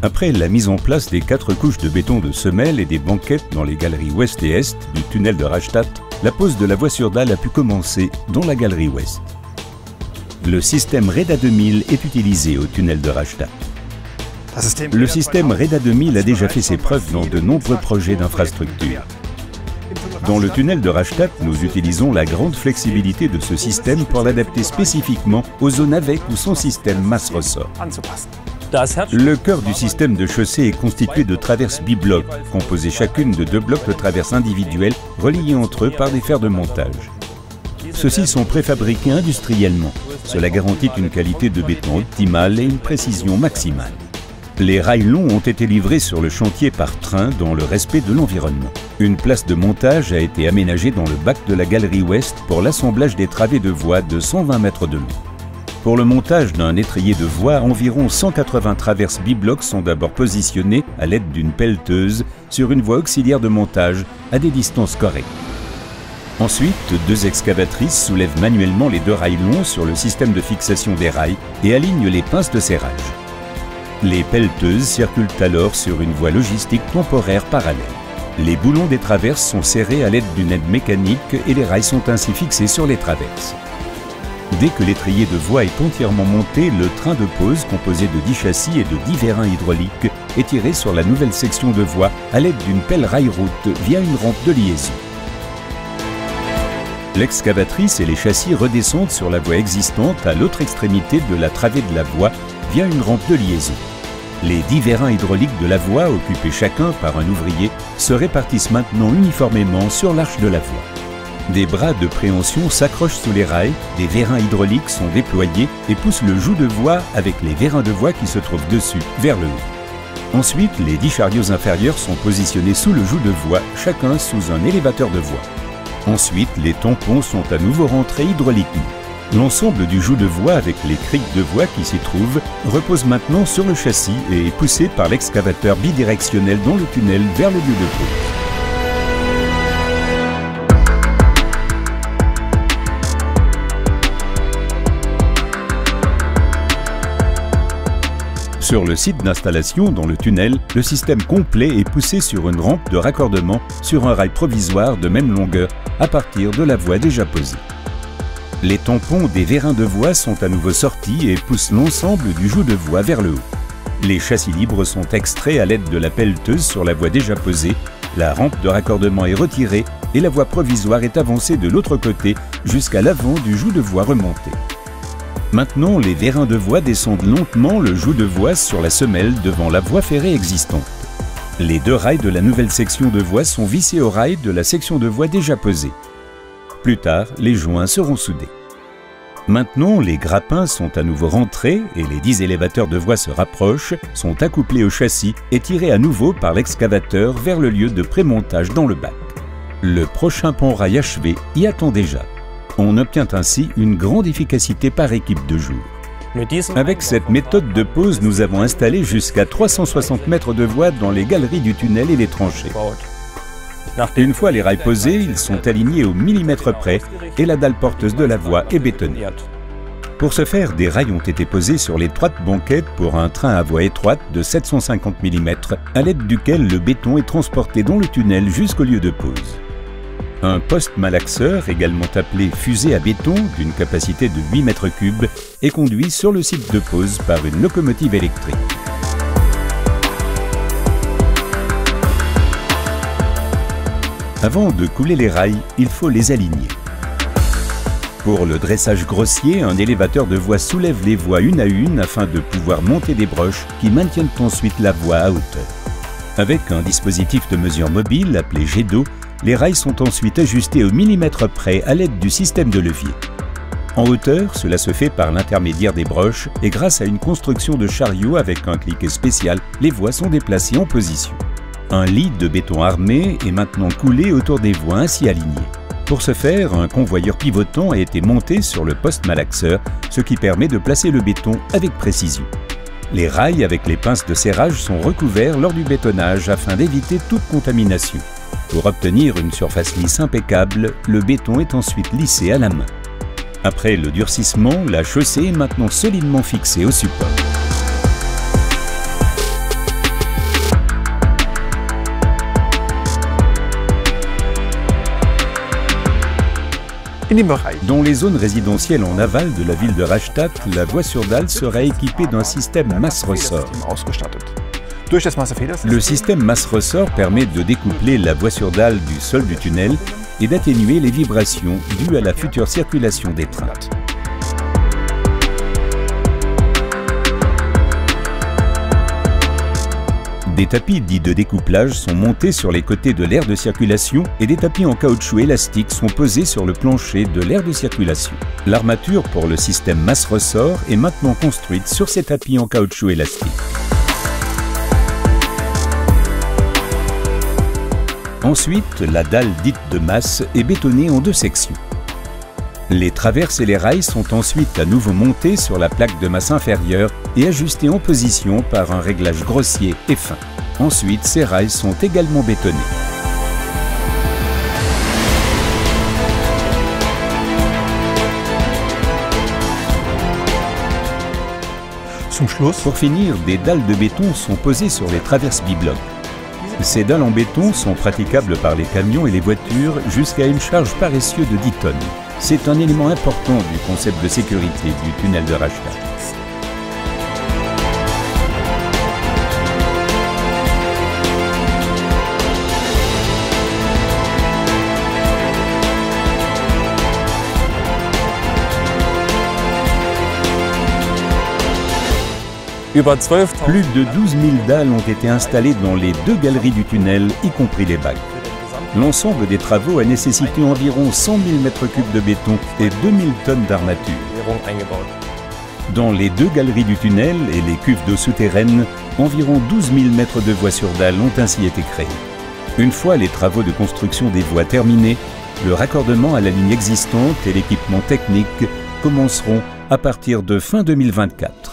Après la mise en place des 4 couches de béton de semelle et des banquettes dans les galeries ouest et est du tunnel de Rastatt, la pose de la voie sur dalle a pu commencer dans la galerie ouest. Le système REDA 2000 est utilisé au tunnel de Rastatt. Le système REDA 2000 a déjà fait ses preuves dans de nombreux projets d'infrastructure. Dans le tunnel de Rastatt, nous utilisons la grande flexibilité de ce système pour l'adapter spécifiquement aux zones avec ou sans système masse-ressort. Le cœur du système de chaussée est constitué de traverses biblocs, composées chacune de 2 blocs de traverses individuels reliés entre eux par des fers de montage. Ceux-ci sont préfabriqués industriellement. Cela garantit une qualité de béton optimale et une précision maximale. Les rails longs ont été livrés sur le chantier par train dans le respect de l'environnement. Une place de montage a été aménagée dans le bac de la galerie ouest pour l'assemblage des travées de voie de 120 mètres de long. Pour le montage d'un étrier de voie, environ 180 traverses biblocs sont d'abord positionnées à l'aide d'une pelleteuse sur une voie auxiliaire de montage à des distances correctes. Ensuite, 2 excavatrices soulèvent manuellement les 2 rails longs sur le système de fixation des rails et alignent les pinces de serrage. Les pelleteuses circulent alors sur une voie logistique temporaire parallèle. Les boulons des traverses sont serrés à l'aide d'une aide mécanique et les rails sont ainsi fixés sur les traverses. Dès que l'étrier de voie est entièrement monté, le train de pose, composé de 10 châssis et de 10 vérins hydrauliques, est tiré sur la nouvelle section de voie à l'aide d'une pelle rail-route via une rampe de liaison. L'excavatrice et les châssis redescendent sur la voie existante à l'autre extrémité de la travée de la voie via une rampe de liaison. Les 10 vérins hydrauliques de la voie, occupés chacun par un ouvrier, se répartissent maintenant uniformément sur l'arche de la voie. Des bras de préhension s'accrochent sous les rails, des vérins hydrauliques sont déployés et poussent le joug de voie avec les vérins de voie qui se trouvent dessus, vers le haut. Ensuite, les 10 chariots inférieurs sont positionnés sous le joug de voie, chacun sous un élévateur de voie. Ensuite, les tampons sont à nouveau rentrés hydrauliquement. L'ensemble du joug de voie avec les criques de voie qui s'y trouvent repose maintenant sur le châssis et est poussé par l'excavateur bidirectionnel dans le tunnel vers le lieu de pose. Sur le site d'installation, dans le tunnel, le système complet est poussé sur une rampe de raccordement sur un rail provisoire de même longueur à partir de la voie déjà posée. Les tampons des vérins de voie sont à nouveau sortis et poussent l'ensemble du joug de voie vers le haut. Les châssis libres sont extraits à l'aide de la pelleteuse sur la voie déjà posée, la rampe de raccordement est retirée et la voie provisoire est avancée de l'autre côté jusqu'à l'avant du joug de voie remonté. Maintenant, les vérins de voie descendent lentement le joug de voie sur la semelle devant la voie ferrée existante. Les 2 rails de la nouvelle section de voie sont vissés aux rails de la section de voie déjà posée. Plus tard, les joints seront soudés. Maintenant, les grappins sont à nouveau rentrés et les 10 élévateurs de voie se rapprochent, sont accouplés au châssis et tirés à nouveau par l'excavateur vers le lieu de prémontage dans le bac. Le prochain pont rail achevé y attend déjà. On obtient ainsi une grande efficacité par équipe de jour. Avec cette méthode de pose, nous avons installé jusqu'à 360 mètres de voie dans les galeries du tunnel et les tranchées. Une fois les rails posés, ils sont alignés au millimètre près et la dalle porteuse de la voie est bétonnée. Pour ce faire, des rails ont été posés sur l'étroite banquette pour un train à voie étroite de 750 mm à l'aide duquel le béton est transporté dans le tunnel jusqu'au lieu de pose. Un poste malaxeur, également appelé fusée à béton, d'une capacité de 8 mètres cubes, est conduit sur le site de pose par une locomotive électrique. Avant de couler les rails, il faut les aligner. Pour le dressage grossier, un élévateur de voie soulève les voies une à une afin de pouvoir monter des broches qui maintiennent ensuite la voie à hauteur. Avec un dispositif de mesure mobile appelé jet d'eau, les rails sont ensuite ajustés au millimètre près à l'aide du système de levier. En hauteur, cela se fait par l'intermédiaire des broches et grâce à une construction de chariot avec un cliquet spécial, les voies sont déplacées en position. Un lit de béton armé est maintenant coulé autour des voies ainsi alignées. Pour ce faire, un convoyeur pivotant a été monté sur le poste malaxeur, ce qui permet de placer le béton avec précision. Les rails avec les pinces de serrage sont recouverts lors du bétonnage afin d'éviter toute contamination. Pour obtenir une surface lisse impeccable, le béton est ensuite lissé à la main. Après le durcissement, la chaussée est maintenant solidement fixée au support. Dans les zones résidentielles en aval de la ville de Rastatt, la voie sur dalle sera équipée d'un système masse-ressort. Le système masse-ressort permet de découpler la voie sur dalle du sol du tunnel et d'atténuer les vibrations dues à la future circulation des trains. Des tapis dits de découplage sont montés sur les côtés de l'aire de circulation et des tapis en caoutchouc élastique sont posés sur le plancher de l'aire de circulation. L'armature pour le système masse-ressort est maintenant construite sur ces tapis en caoutchouc élastique. Ensuite, la dalle dite de masse est bétonnée en deux sections. Les traverses et les rails sont ensuite à nouveau montés sur la plaque de masse inférieure et ajustés en position par un réglage grossier et fin. Ensuite, ces rails sont également bétonnés. Pour finir, des dalles de béton sont posées sur les traverses biblocs. Ces dalles en béton sont praticables par les camions et les voitures jusqu'à une charge paresseuse de 10 tonnes. C'est un élément important du concept de sécurité du tunnel de Rastatt. Plus de 12 000 dalles ont été installées dans les deux galeries du tunnel, y compris les bacs. L'ensemble des travaux a nécessité environ 100 000 m3 de béton et 2000 tonnes d'armature. Dans les deux galeries du tunnel et les cuves d'eau souterraines, environ 12 000 mètres de voies sur dalle ont ainsi été créés. Une fois les travaux de construction des voies terminés, le raccordement à la ligne existante et l'équipement technique commenceront à partir de fin 2024.